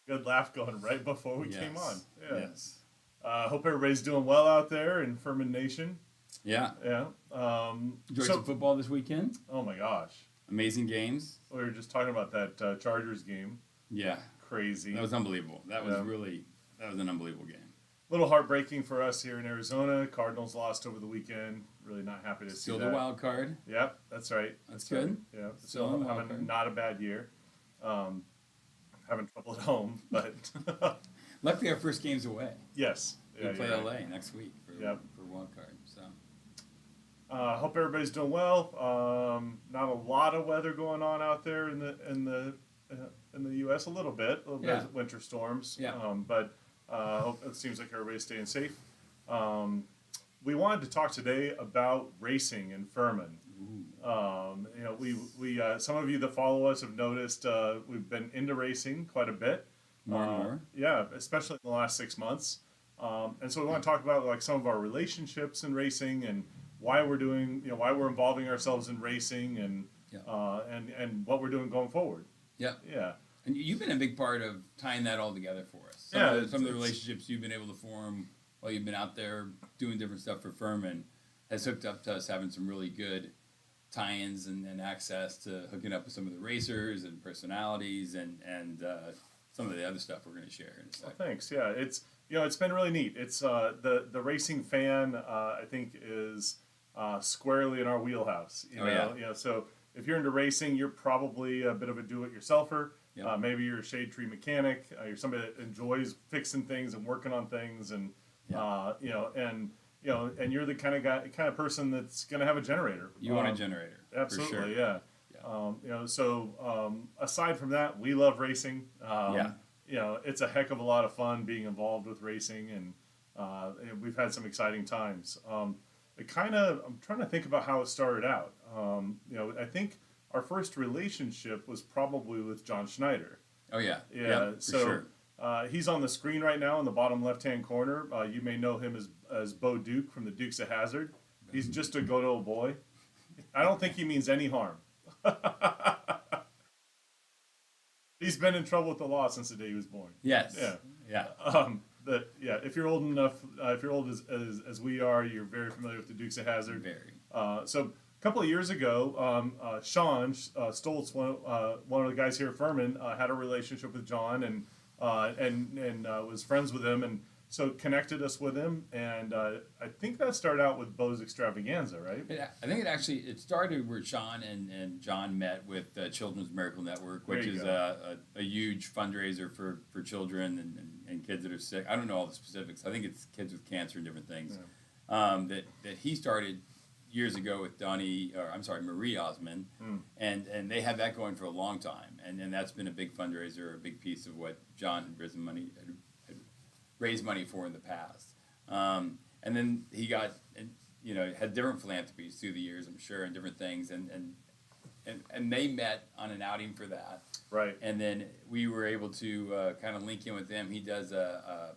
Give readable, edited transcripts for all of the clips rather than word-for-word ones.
good laugh going right before we came on. Yeah. Yes. Hope everybody's doing well out there in Firman Nation. Yeah. Yeah. Enjoyed some football this weekend. Oh my gosh. Amazing games. We were just talking about that Chargers game. Yeah. Crazy. That was unbelievable. That was an unbelievable game. A little heartbreaking for us here in Arizona. Cardinals lost over the weekend. Really not happy to see Still that. the wild card. Yep, that's right. That's good. Right. Yeah, Still still the wild having card. not a bad year. Having trouble at home, but Luckily, our first game's away. yes. We play you're LA right. next week for wild card. So Hope everybody's doing well. Not a lot of weather going on out there in the U.S. A little bit of winter storms. Yeah. But hope it seems like everybody's staying safe. We wanted to talk today about racing in Firman. We some of you that follow us have noticed we've been into racing quite a bit. more and more. Yeah, especially in the last 6 months. And so we want to talk about like some of our relationships in racing and why we're doing, why we're involving ourselves in racing and and what we're doing going forward. Yeah. Yeah. And you've been a big part of tying that all together for us. Some of the relationships you've been able to form while you've been out there doing different stuff for Firman has hooked up to us having some really good tie-ins and access to hooking up with some of the racers and personalities and some of the other stuff we're going to share in a second. Well, thanks. Yeah, it's been really neat. It's the racing fan I think is squarely in our wheelhouse. So if you're into racing, you're probably a bit of a do-it-yourselfer. Yeah. Maybe you're a shade tree mechanic. You're somebody that enjoys fixing things and working on things, and and you're the kind of person that's going to have a generator. You want a generator, absolutely, for sure. yeah. Aside from that, we love racing. It's a heck of a lot of fun being involved with racing, and we've had some exciting times. I'm trying to think about how it started out. I think our first relationship was probably with John Schneider. Oh yeah, yeah. For sure. He's on the screen right now in the bottom left-hand corner. You may know him as Bo Duke from the Dukes of Hazzard. He's just a good old boy. I don't think he means any harm. He's been in trouble with the law since the day he was born. Yes. Yeah. If you're old enough, if you're old as we are, you're very familiar with the Dukes of Hazzard. Very. So a couple of years ago, Sean Stoltz, one of the guys here at Firman, had a relationship with John and was friends with him, and so connected us with him. And I think that started out with Bo's Extravaganza, right? I think it started where Sean and John met with Children's Miracle Network, which is a huge fundraiser for children and kids that are sick. I don't know all the specifics. I think it's kids with cancer and different things. Yeah. That he started years ago with Marie Osmond, and they had that going for a long time, and that's been a big fundraiser, a big piece of what John had raised money for in the past. And then he got, had different philanthropies through the years, I'm sure, and different things, and they met on an outing for that. Right. And then we were able to kind of link in with them. He does a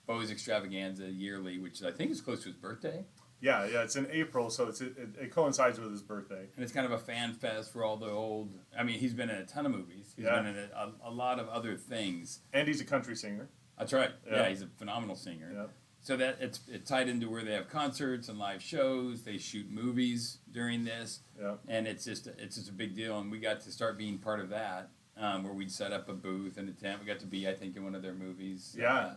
Bo's Extravaganza yearly, which I think is close to his birthday. Yeah, it's in April, so it coincides with his birthday. And it's kind of a fan fest for all the old. I mean, he's been in a ton of movies. He's been in a lot of other things. And he's a country singer. That's right. Yeah, he's a phenomenal singer. Yeah. So that it's tied into where they have concerts and live shows. They shoot movies during this. Yeah. And it's just a big deal. And we got to start being part of that. Where we'd set up a booth and a tent. We got to be, I think, in one of their movies. Yeah,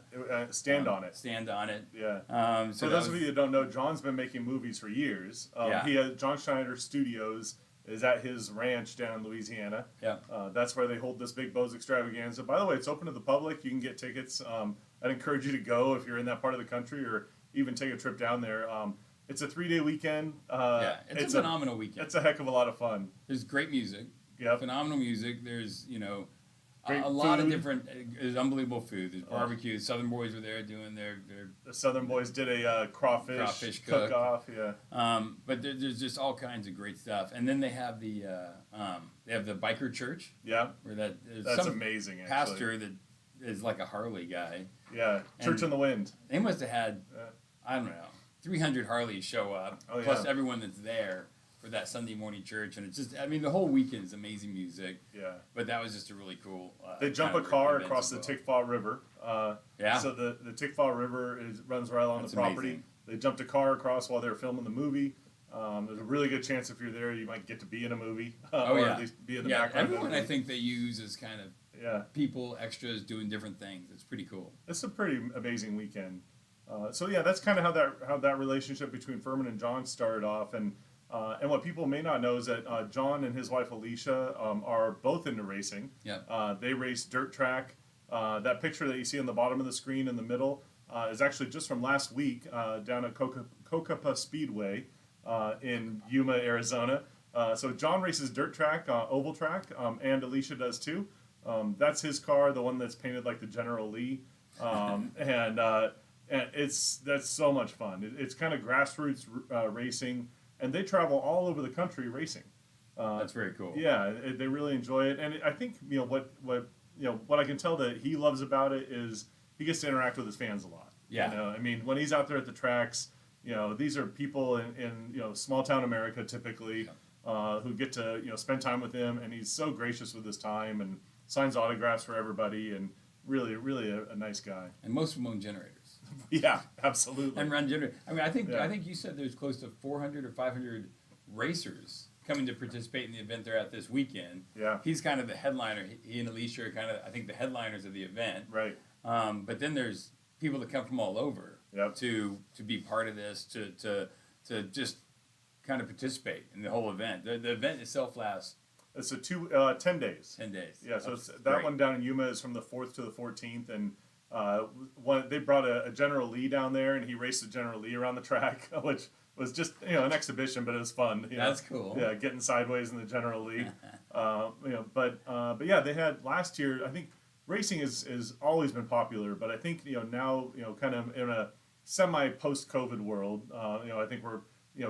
Stand on It. Stand on It. Yeah. For those of you that don't know, John's been making movies for years. He has John Schneider Studios is at his ranch down in Louisiana. Yeah. That's where they hold this big Bo's Extravaganza. By the way, it's open to the public. You can get tickets. I'd encourage you to go if you're in that part of the country, or even take a trip down there. It's a 3-day weekend. It's a phenomenal weekend. It's a heck of a lot of fun. There's great music. Yep. Phenomenal music. There's, Great a lot of food. different, there's unbelievable food. There's barbecue. Southern Boys were there doing their The Southern Boys did a crawfish cook-off. Yeah. But there's just all kinds of great stuff. And then they have the biker church. Yeah. Where that's some amazing. Actually. Pastor that is like a Harley guy. Yeah. Church in the Wind. They must have had, I don't know, 300 Harleys show up, plus everyone that's there for that Sunday morning church, and it's just, I mean, the whole weekend is amazing music. Yeah. But that was just a really cool. They jump a car across the Tickfaw River. Yeah. So the Tickfaw River runs right along the property. Amazing. They jumped a car across while they were filming the movie. There's a really good chance if you're there, you might get to be in a movie. Or at least be in the background. Everyone I think they use is kind of people, extras doing different things. It's pretty cool. It's a pretty amazing weekend. So that's kind of how that relationship between Firman and John started off, and what people may not know is that John and his wife Alicia are both into racing. Yeah. They race dirt track. That picture that you see on the bottom of the screen in the middle is actually just from last week down at Cocapa Speedway in Yuma, Arizona. So John races dirt track, oval track, and Alicia does too. That's his car, the one that's painted like the General Lee, and that's so much fun. It's kind of grassroots racing, and they travel all over the country racing. That's very cool. Yeah, they really enjoy it, and I think what I can tell that he loves about it is he gets to interact with his fans a lot. Yeah. I mean, when he's out there at the tracks, these are people in small town America typically who get to spend time with him, and he's so gracious with his time and signs autographs for everybody, and really, really a nice guy. And most of them own generators. Yeah, absolutely. And run generators. I mean, I think you said there's close to 400 or 500 racers coming to participate in the event they're at this weekend. Yeah. He's kind of the headliner. He and Alicia are kind of, I think, the headliners of the event. Right. But then there's people that come from all over to be part of this, to just kind of participate in the whole event. The event itself lasts. It's 10 days. 10 days. Yeah, so that one down in Yuma is from the 4th to the 14th, and they brought a General Lee down there, and he raced the General Lee around the track, which was just an exhibition, but it was fun. That's cool. Yeah, getting sideways in the General Lee. But yeah, they had last year. I think racing is always been popular, but I think now kind of in a semi post COVID world, I think we're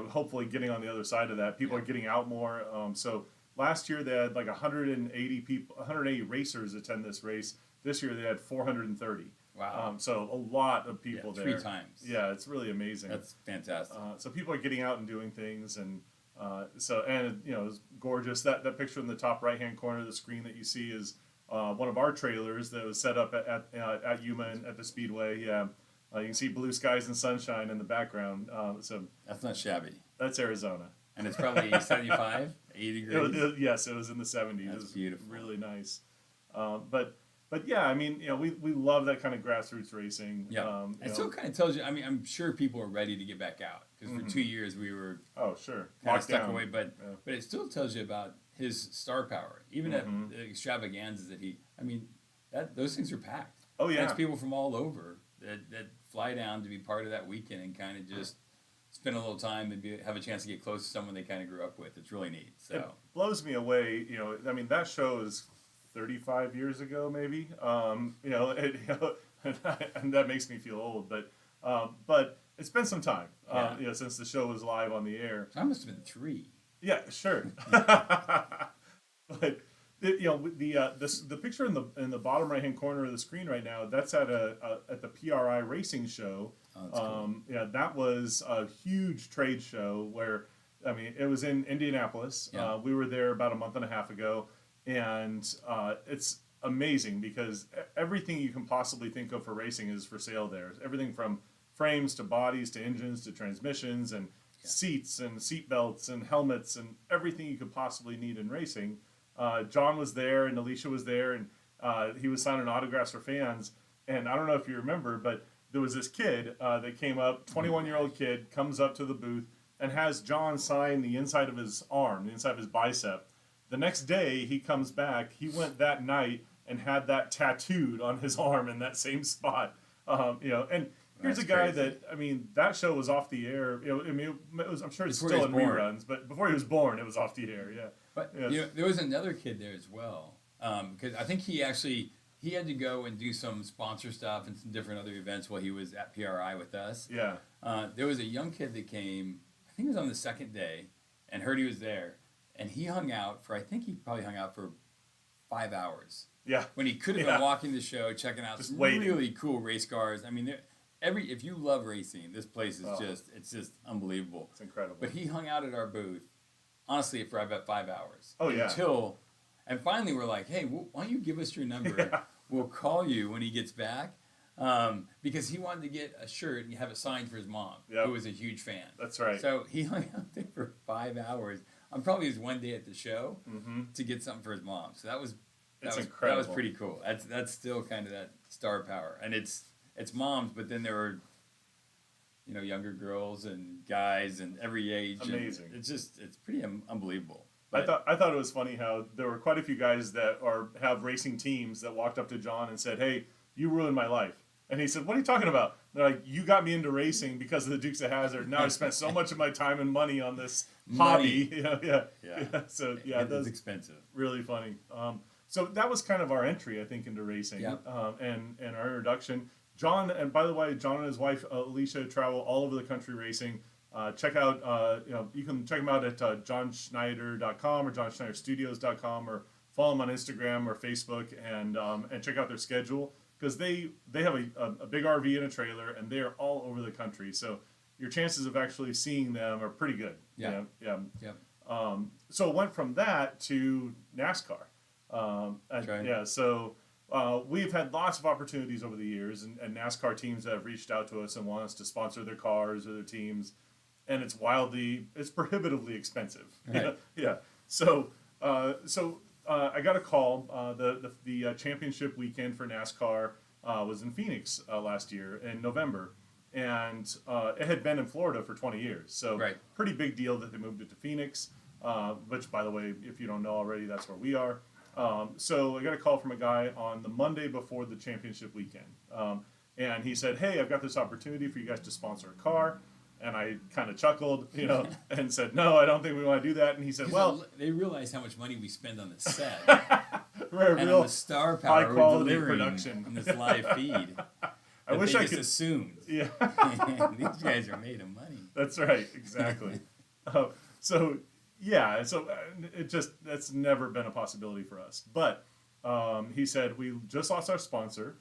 hopefully getting on the other side of that. People are getting out more. So last year they had like 180 racers attend this race. This year they had 430. Wow. So a lot of people there. 3 times. Yeah, it's really amazing. That's fantastic. So people are getting out and doing things, and it's gorgeous. That picture in the top right hand corner of the screen that you see is one of our trailers that was set up at Yuma and at the Speedway. Yeah, you can see blue skies and sunshine in the background. So that's not shabby. That's Arizona. And it's probably 75, 80 degrees. Yes, it was in the 70s. That's it was beautiful. Really nice. But yeah, I mean, we love that kind of grassroots racing. Yeah. It still kind of tells you. I mean, I'm sure people are ready to get back out because for 2 years we were kind of stuck away. But it still tells you about his star power, even at the extravaganzas that he. I mean, those things are packed. Oh yeah, it's people from all over that fly down to be part of that weekend and kind of just spend a little time and have a chance to get close to someone they kind of grew up with. It's really neat. So it blows me away. I mean, that show is 35 years ago, maybe. And that makes me feel old. But it's been some time. Since the show was live on the air. I must have been 3. Yeah, sure. But the picture in the bottom right hand corner of the screen right now, that's at the PRI racing show. Oh, that's cool. Yeah, that was a huge trade show where, I mean, it was in Indianapolis. Yeah. We were there about a month and a half ago, and it's amazing because everything you can possibly think of for racing is for sale there. Everything from frames to bodies to engines to transmissions and seats and seat belts and helmets and everything you could possibly need in racing. John was there and Alicia was there, and he was signing autographs for fans. And I don't know if you remember, but there was this kid that came up, 21-year-old kid, comes up to the booth and has John sign the inside of his arm, the inside of his bicep. The next day, he comes back. He went that night and had that tattooed on his arm in that same spot. And here's a guy that, I mean, that show was off the air. I'm sure it's still in reruns, but before he was born, it was off the air. Yeah. But there was another kid there as well, because I think he had to go and do some sponsor stuff and some different other events while he was at PRI with us. Yeah. There was a young kid that came, I think it was on the second day, and heard he was there, and he probably hung out for 5 hours. Yeah. When he could have been walking the show, checking out some really cool race cars. I mean, if you love racing, this place is it's just unbelievable. It's incredible. But he hung out at our booth honestly for about 5 hours. Oh, yeah. And finally we're like, hey, why don't you give us your number? Yeah. We'll call you when he gets back. Because he wanted to get a shirt and have it signed for his mom, Yep. who was a huge fan. That's right. So he hung out there for 5 hours on probably his one day at the show to get something for his mom. So that was incredible. That was pretty cool. That's still kind of that star power, and it's moms, but then there were younger girls and guys and every age. Amazing. And it's pretty unbelievable. I thought it was funny how there were quite a few guys that have racing teams that walked up to John and said, "Hey, you ruined my life." And he said, "What are you talking about?" They're like, "You got me into racing because of the Dukes of Hazzard. Now I spent so much of my time and money on this hobby." Yeah. So it's expensive. Really funny. So that was kind of our entry, I think, into racing. Yep. And our introduction. John, and by the way, John and his wife Alicia travel all over the country racing. Check out, you can check them out at johnschneider.com or johnschneiderstudios.com, or follow them on Instagram or Facebook, and check out their schedule, because they have a big RV and a trailer, and they are all over the country. So your chances of actually seeing them are pretty good. Yeah. So it went from that to NASCAR. Okay. Yeah. So we've had lots of opportunities over the years, and NASCAR teams that have reached out to us and want us to sponsor their cars or their teams, and it's prohibitively expensive. Right. Yeah. So I got a call. The championship weekend for NASCAR was in Phoenix last year in November, and it had been in Florida for 20 years. So pretty big deal that they moved it to Phoenix. Which, by the way, if you don't know already, that's where we are. So I got a call from a guy on the Monday before the championship weekend, and he said, "Hey, I've got this opportunity for you guys to sponsor a car." And I kind of chuckled, and said, "No, I don't think we want to do that." And he said, "Well," they realize how much money we spend on the set we're and real on the star power high quality we're delivering production in this live feed. I wish I could assume. Yeah, these guys are made of money. That's right, exactly. So that's never been a possibility for us. But he said, we just lost our sponsor,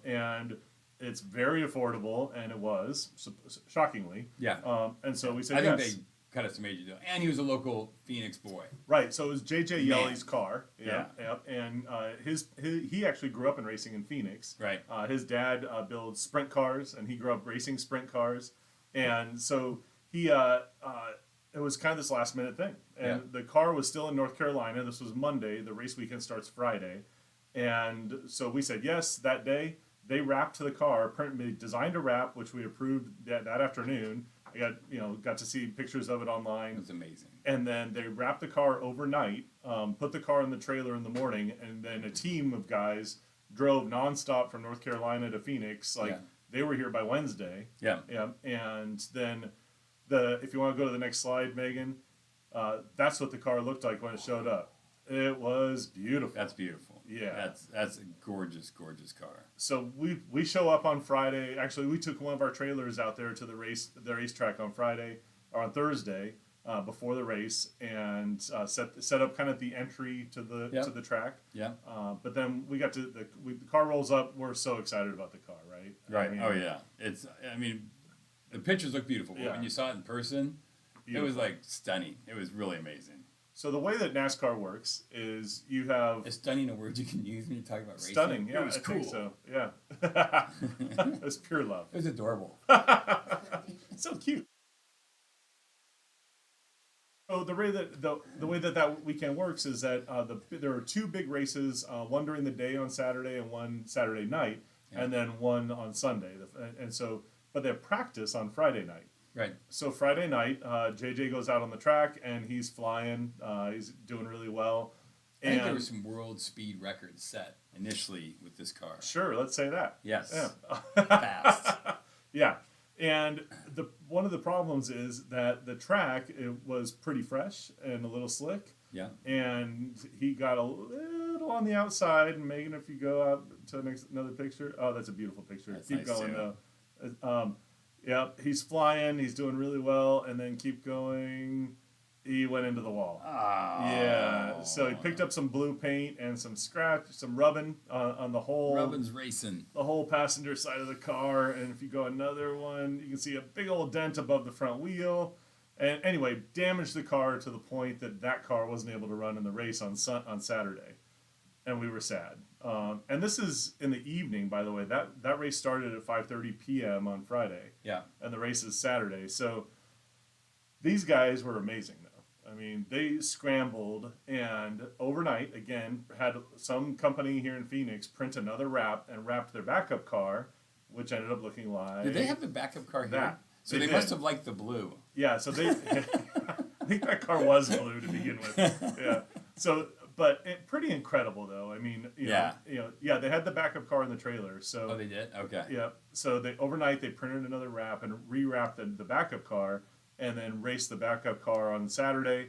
and it's very affordable, and it was, shockingly. Yeah. And so we said, I think yes. they cut us a major deal. And he was a local Phoenix boy. Right, so it was J.J. Yelley's car. Yeah. And he actually grew up in racing in Phoenix. Right. His dad builds sprint cars, and he grew up racing sprint cars. And so he, it was kind of this last minute thing. And the car was still in North Carolina. This was Monday. The race weekend starts Friday. And so we said yes that day. They wrapped the car. They designed a wrap, which we approved that afternoon. I got to see pictures of it online. It was amazing. And then they wrapped the car overnight, put the car in the trailer in the morning, and then a team of guys drove nonstop from North Carolina to Phoenix. They were here by Wednesday. Yeah. And then if you want to go to the next slide, Megan, that's what the car looked like when it showed up. It was beautiful. That's beautiful. Yeah. That's a gorgeous, gorgeous car. So we show up on Friday. Actually, we took one of our trailers out there to the racetrack on Friday or on Thursday before the race, and set up kind of the entry to the track. Yeah. But then we got to the car rolls up. We're so excited about the car, right? Right. Oh yeah. The pictures look beautiful, but when you saw it in person, it was like stunning. It was really amazing. So the way that NASCAR works is you have... Is stunning a word you can use when you're talking about racing? Stunning, yeah. It was cool. Think so, yeah. It was pure love. It was adorable. So cute. So the way that weekend works is that there are two big races, one during the day on Saturday and one Saturday night, and then one on Sunday. But they have practice on Friday night. Right. So Friday night, JJ goes out on the track and he's flying. He's doing really well. I think there were some world speed records set initially with this car. Sure, let's say that. Yes. Yeah. Fast. Yeah. And one of the problems is that the track, it was pretty fresh and a little slick. Yeah. And he got a little on the outside. And Megan, if you go out to another picture. Oh, that's a beautiful picture. That's Keep nice going, too. though. Yeah, he's flying. He's doing really well. And then keep going. He went into the wall. Oh. Yeah. So he picked up some blue paint and some rubbing on the whole. Rubbin's racing. The whole passenger side of the car. And if you go another one, you can see a big old dent above the front wheel. And anyway, damaged the car to the point that that car wasn't able to run in the race on Saturday, and we were sad. And this is in the evening, by the way. That race started at 5:30 p.m. on Friday. Yeah. And the race is Saturday. So these guys were amazing, though. I mean, they scrambled and overnight, again, had some company here in Phoenix print another wrap and wrapped their backup car, which ended up looking like... Did they have the backup car here? That. So they must have liked the blue. Yeah, so they... I think that car was blue to begin with. Yeah. So, but pretty incredible, though. I mean, you know, they had the backup car in the trailer. So Oh, they did? Okay. Yeah. So overnight they printed another wrap and rewrapped the backup car, and then raced the backup car on Saturday.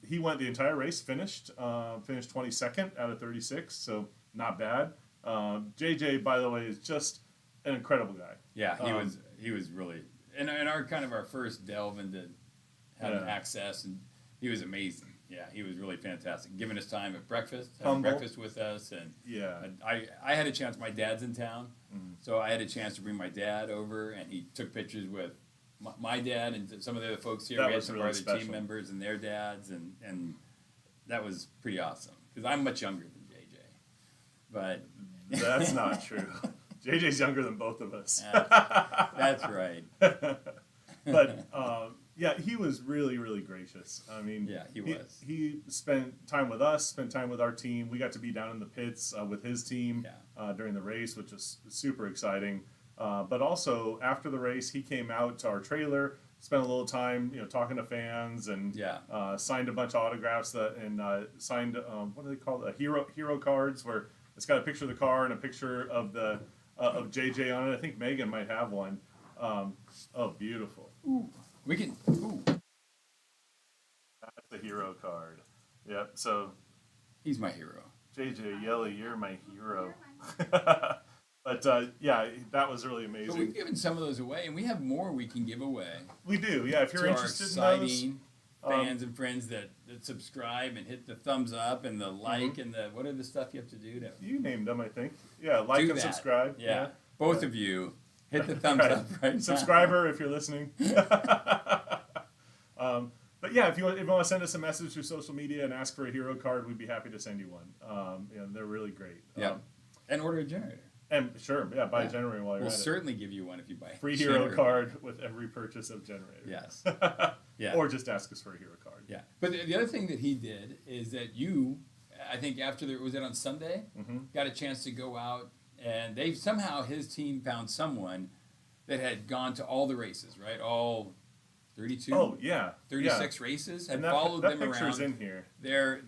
He went the entire race, finished 22nd out of 36, so not bad. JJ, by the way, is just an incredible guy. Yeah, he was really in our first delve into having access, and he was amazing. Yeah, he was really fantastic. Giving us time at breakfast, having breakfast with us, and I had a chance. My dad's in town, so I had a chance to bring my dad over, and he took pictures with my dad and some of the other folks here. We had some of our other team members and their dads, and that was pretty awesome because I'm much younger than JJ. But that's not true. JJ's younger than both of us. That's right. But yeah, he was really, really gracious. I mean, yeah, he was. He spent time with us, spent time with our team. We got to be down in the pits with his team during the race, which was super exciting. But also after the race, he came out to our trailer, spent a little time, talking to fans, and signed a bunch of autographs and signed what do they call it? Hero cards, where it's got a picture of the car and a picture of the of JJ on it. I think Megan might have one. Oh, beautiful. Ooh. We can. Ooh. That's the hero card. Yep. So he's my hero. JJ Yelly, you're my hero. But yeah, that was really amazing. But we've given some of those away, and we have more we can give away. We do, yeah. If you're interested in those, fans and friends that subscribe and hit the thumbs up and the like and the what are the stuff you have to do to? You named them, I think. Yeah, like and subscribe. Yeah, both of you hit the thumbs up right now. Subscriber, if you're listening. But yeah, if you want to send us a message through social media and ask for a hero card, we'd be happy to send you one. They're really great. Yeah, and order a generator. And sure, buy a generator while you're at it. We'll certainly give you one if you buy a free hero card with every purchase of generator. Yes. Yeah. Or just ask us for a hero card. Yeah. But the other thing that he did is that I think after was it on Sunday, got a chance to go out, and somehow his team found someone that had gone to all the races, right? All 32. Oh yeah. 36 races, and followed them around. That picture's in here. They're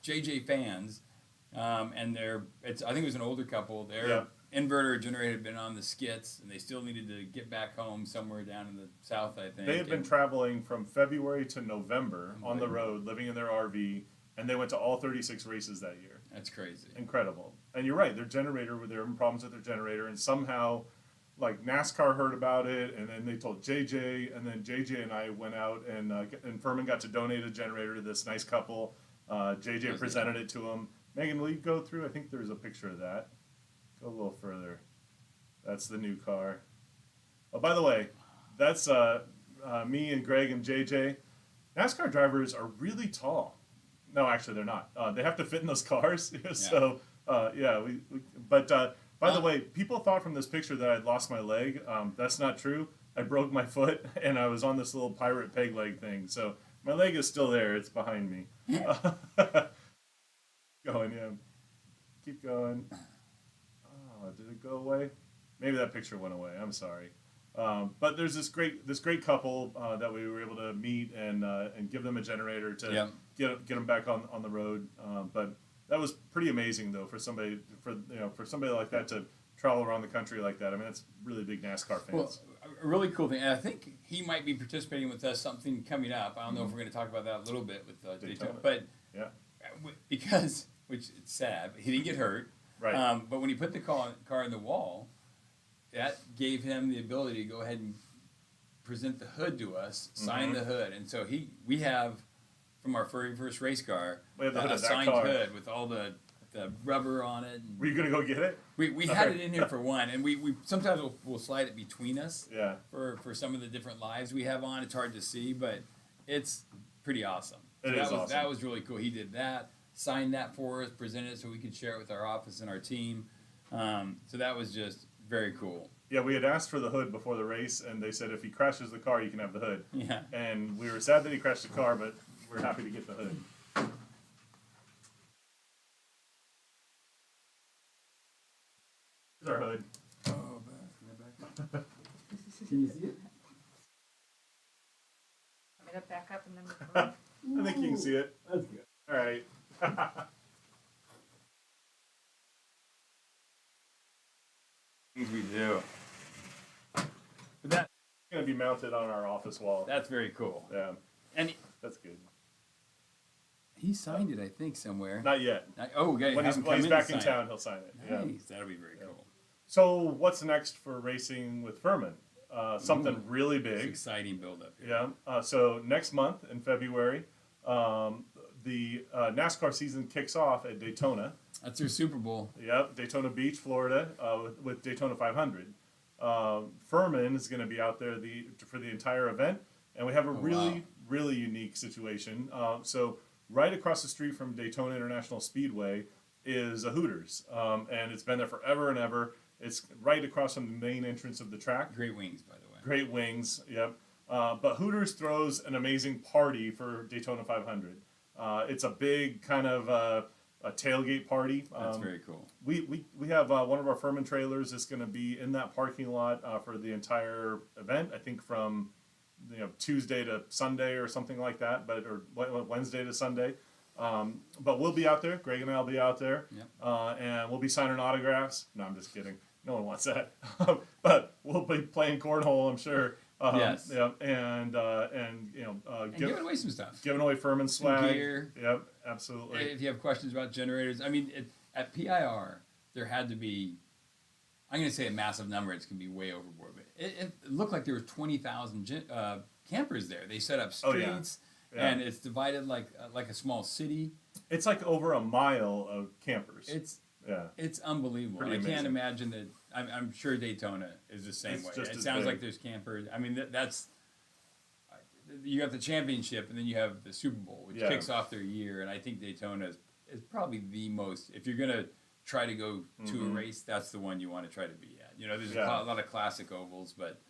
JJ fans. And I think it was an older couple. Their inverter generator had been on the skits, and they still needed to get back home somewhere down in the south, I think. They had been traveling from February to November on the road, living in their RV, and they went to all 36 races that year. That's crazy. Incredible. And you're right, they were having problems with their generator, and somehow, like, NASCAR heard about it, and then they told JJ, and then JJ and I went out, and Firman got to donate a generator to this nice couple. JJ presented it to him. Megan, will you go through? I think there's a picture of that. Go a little further. That's the new car. Oh, by the way, that's me and Greg and JJ. NASCAR drivers are really tall. No, actually, they're not. They have to fit in those cars. So, But by the way, people thought from this picture that I'd lost my leg. That's not true. I broke my foot, and I was on this little pirate peg leg thing. So my leg is still there. It's behind me. Going, yeah. Keep going. Oh, did it go away? Maybe that picture went away. I'm sorry. But there's this great couple that we were able to meet and give them a generator to get them back on the road. But that was pretty amazing, though, for somebody like that to travel around the country like that. I mean, that's really big NASCAR fans. Well, a really cool thing, and I think he might be participating with us something coming up. I don't know if we're going to talk about that a little bit with Daytona, but because. Which it's sad, but he didn't get hurt. Right. But when he put the car in the wall, that gave him the ability to go ahead and present the hood to us, sign the hood, and so we have from our very first race car a signed hood with all the rubber on it. And Were you gonna go get it? we had it in here for one, and we sometimes we'll slide it between us. Yeah. For some of the different lives we have on, it's hard to see, but it's pretty awesome. So Awesome. That was really cool. He did that, signed that for us, presented it so we could share it with our office and our team. So that was just very cool. Yeah, we had asked for the hood before the race, and they said if he crashes the car, you can have the hood. Yeah. And we were sad that he crashed the car, but we're happy to get the hood. Here's our hood. Oh, back. Can you see it? Want me to back up and then move forward? I think you can see it. That's good. All right. Things we do. But that's Going to be mounted on our office wall. very cool. Yeah, And that's good. he signed it, I think, somewhere. Not yet. Okay. When he's back in town, he'll sign it. Yeah. Nice. That'll be very cool. So what's next for racing with Firman? Something really It's big. exciting build up here. Yeah. So next month in February, the NASCAR season kicks off at Daytona. That's their Super Bowl. Yep, Daytona Beach, Florida, with Daytona 500. Firman is going to be out there for the entire event, and we have a really unique situation. So right across the street from Daytona International Speedway is a Hooters, and it's been there forever and ever. It's right across from the main entrance of the track. Great wings, by the way. Great wings, yep. But Hooters throws an amazing party for Daytona 500. It's a big kind of a tailgate party. That's very cool. We have one of our Firman trailers is going to be in that parking lot for the entire event. I think from Tuesday to Sunday or something like that, or Wednesday to Sunday. But we'll be out there. Greg and I will be out there, and we'll be signing autographs. No, I'm just kidding. No one wants that. But we'll be playing cornhole, I'm sure. Yes. Yeah, and giving away some stuff. giving away Firman swag. Gear. Yep, absolutely. If you have questions about generators, I mean, at PIR, there had to be, I'm going to say a massive number. It's going to be way overboard. But it looked like there were 20,000 campers there. They set up streets, Yeah. and it's divided like a small city. It's like over a mile of campers. It's unbelievable. Pretty I can't amazing. imagine that. I'm sure Daytona is the same It's way. just It as sounds big. like there's campers. I mean, that's you have the championship, and then you have the Super Bowl, which Yeah. kicks off their year. And I think Daytona is probably the most. If you're gonna try to go to a race, that's the one you want to try to be at. There's a lot of classic ovals, but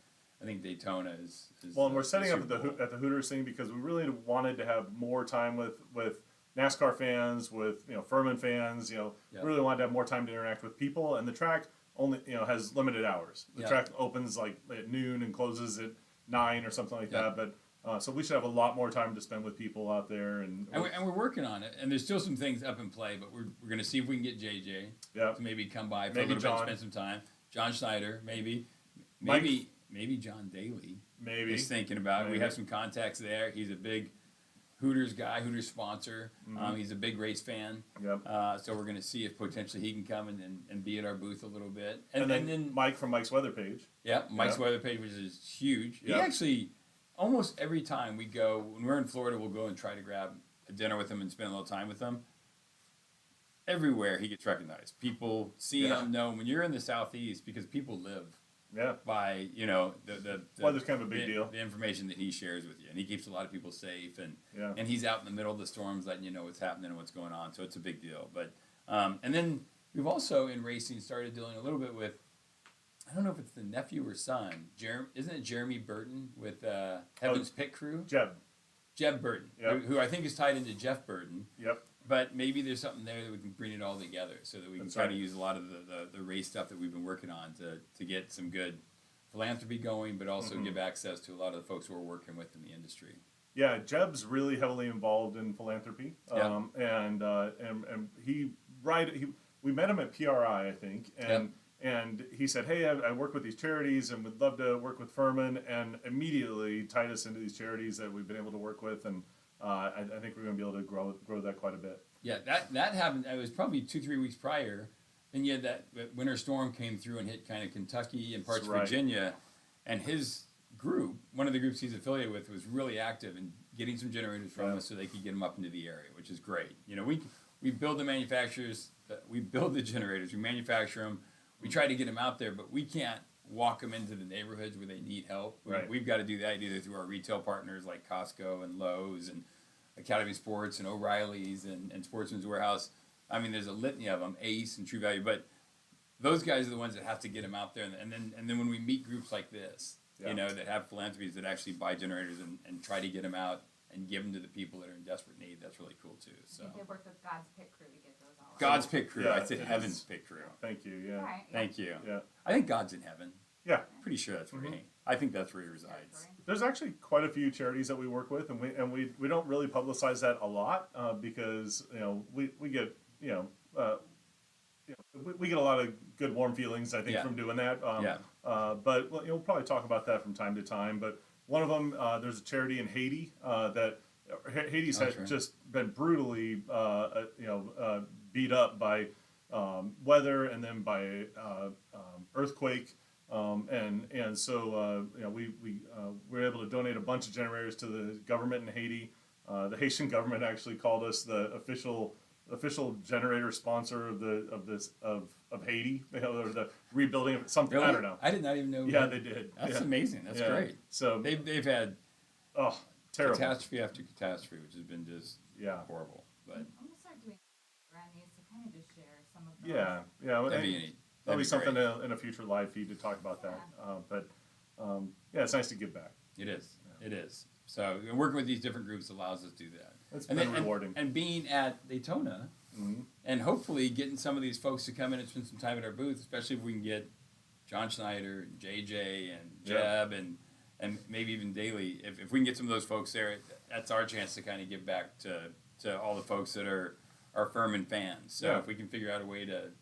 I think Daytona is well, and we're the setting up Super Bowl. at the Hooters thing because we really wanted to have more time with NASCAR fans, with Firman fans. We really wanted to have more time to interact with people, and the track only has limited hours. The track opens like at noon and closes at 9 or something like that. But so we should have a lot more time to spend with people out there, and we're working on it. And there's still some things up in play, but we're going to see if we can get JJ to maybe come by for Maybe a little John. bit, spend some time. John Schneider, maybe John Daly. maybe Is thinking about it. We Maybe. have some contacts there. He's a big Hooters guy, Hooters sponsor. He's a big race fan. Yep. So we're going to see if potentially he can come and be at our booth a little bit. And then Mike from Mike's Weather Page. Mike's weather page, which is huge. Yeah. He actually, almost every time we go, when we're in Florida, we'll go and try to grab a dinner with him and spend a little time with him. Everywhere he gets recognized. People see him, know him. When you're in the Southeast, because people live by, the Weather's kind of a big deal. The information that he shares with you. And he keeps a lot of people safe. Yeah. And he's out in the middle of the storms letting you know what's happening and what's going on. So it's a big deal. But and then we've also, in racing, started dealing a little bit with, I don't know if it's the nephew or son. Isn't it Jeremy Burton with Heaven's Pit Crew? Jeb Burton, who I think is tied into Jeff Burton. Yep. But maybe there's something there that we can bring it all together so that we can try to use a lot of the race stuff that we've been working on to get some good philanthropy going, but also give access to a lot of the folks who are working with in the industry. Yeah, Jeb's really heavily involved in philanthropy, and we met him at PRI, I think, and he said, "Hey, I work with these charities and would love to work with Firman," and immediately tied us into these charities that we've been able to work with, and I think we're going to be able to grow that quite a bit. Yeah, that happened. It was probably 2-3 weeks prior, and yet that winter storm came through and hit kind of Kentucky and parts of Virginia, and his group, one of the groups he's affiliated with, was really active in getting some generators from us so they could get them up into the area, which is great. we build the manufacturers, we build the generators, we manufacture them, we try to get them out there, but we can't walk them into the neighborhoods where they need help. Right. We've got to do that either through our retail partners like Costco and Lowe's and Academy Sports and O'Reilly's and Sportsman's Warehouse. I mean, there's a litany of them, Ace and True Value, but those guys are the ones that have to get them out there. And then when we meet groups like this, Yeah. you know, that have philanthropies that actually buy generators and try to get them out and give them to the people that are in desperate need, that's really cool too. So I think they worked with God's Pit Crew to get those all out. God's Pit Crew. Yeah, I said it Heaven's is. Pit Crew. Thank you. Yeah. Right, yeah. Thank you. Yeah. I think God's in heaven. Yeah. Pretty sure that's where Mhm. he. I think that's where he resides. Territory. There's actually quite a few charities that we work with, and we don't really publicize that a lot because we get we get a lot of good warm feelings, I think, Yeah. from doing that. Yeah. But we'll probably talk about that from time to time. But one of them, there's a charity in Haiti that Haiti's That's had right. just been brutally beat up by weather and then by earthquake. And so we were able to donate a bunch of generators to the government in Haiti. The Haitian government actually called us the official generator sponsor of Haiti. Or the rebuilding of something. Really? I don't know. I did not even know. Yeah, they did. That's Yeah. amazing. That's Yeah. great. So They've had terrible. catastrophe after catastrophe, which has been just Yeah. horrible. But I'm gonna start doing around these to kind of just share some of those. Yeah. Yeah. that'd and be neat. That'll be That'd something great. in a future live feed to talk about that. But it's nice to give back. It is. It is. So working with these different groups allows us to do that. It's And been then- rewarding. And being at Daytona, Mhm. and hopefully getting some of these folks to come in and spend some time at our booth, especially if we can get John Schneider and JJ and Yeah. Jeb and maybe even Daly. If we can get some of those folks there, that's our chance to kind of give back to all the folks that are Firman fans. So Yeah. if we can figure out a way to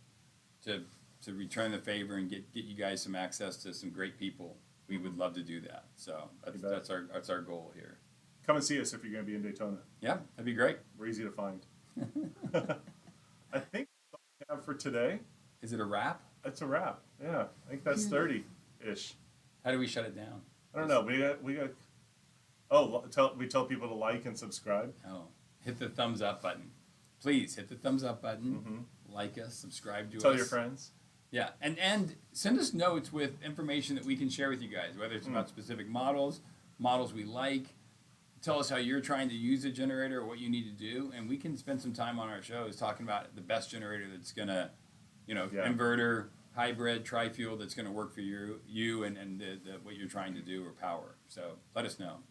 return the favor and get you guys some access to some great people, we would love to do that. So You bet. that's our goal here. Come and see us if you're going to be in Daytona. Yeah, that'd be great. We're easy to find. I think that's all we have for today. Is it a wrap? That's a wrap. Yeah, I think that's 30-ish. How do we shut it down? I don't know. We got. We tell people to like and subscribe. Oh, hit the thumbs up button. Please hit the thumbs up button. Mhm. Like us, subscribe to us. Tell your friends. Yeah, and send us notes with information that we can share with you guys, whether it's about specific models we like. Tell us how you're trying to use a generator or what you need to do, and we can spend some time on our shows talking about the best generator that's gonna, Yeah. inverter, hybrid, tri-fuel that's gonna work for you and the what you're trying to do or power. So let us know.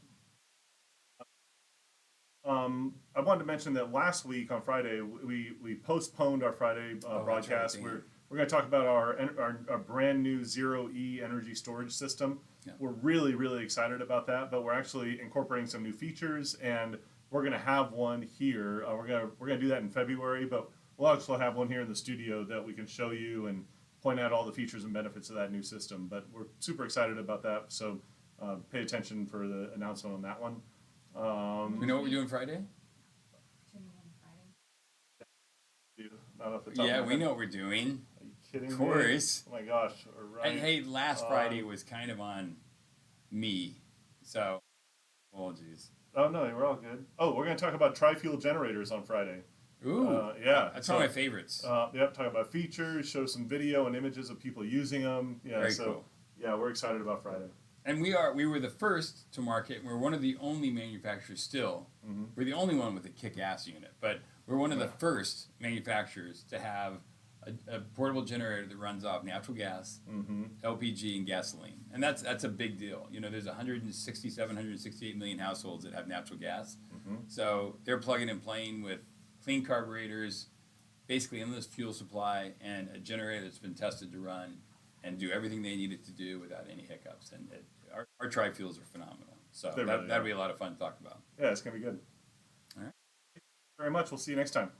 I wanted to mention that last week on Friday we postponed our Friday that's right, broadcast. dang We're it. we're going to talk about our brand new 0E energy storage system. Yeah. We're really excited about that, but we're actually incorporating some new features, and we're going to have one here. We're gonna do that in February, but we'll also have one here in the studio that we can show you and point out all the features and benefits of that new system. But we're super excited about that, so pay attention for the announcement on that one. We know what we're doing Friday? Tune in Friday. Not off the top of Yeah, my we head. know what we're doing. Are you kidding Of me? course. Oh my gosh. All right. And hey, last Friday was kind of on me, so apologies. Oh no, we're all good. Oh, we're going to talk about tri-fuel generators on Friday. Ooh, Yeah. that's so, one of my favorites. Yep, talk about features, show some video and images of people using them. Yeah, Very so cool. yeah, we're excited about Friday. And we were the first to market. We're one of the only manufacturers still. Mhm. We're the only one with a kick-ass unit, but we're one of the first manufacturers to have a portable generator that runs off natural gas, Mm-hmm. LPG, and gasoline. And that's a big deal. There's 167, 168 million households that have natural gas. Mm-hmm. So they're plugging and playing with clean carburetors, basically endless fuel supply, and a generator that's been tested to run and do everything they need it to do without any hiccups. And our tri-fuels are phenomenal. So They really that'll are. be a lot of fun to talk about. Yeah, it's going to be good. All right. Thank you very much. We'll see you next time.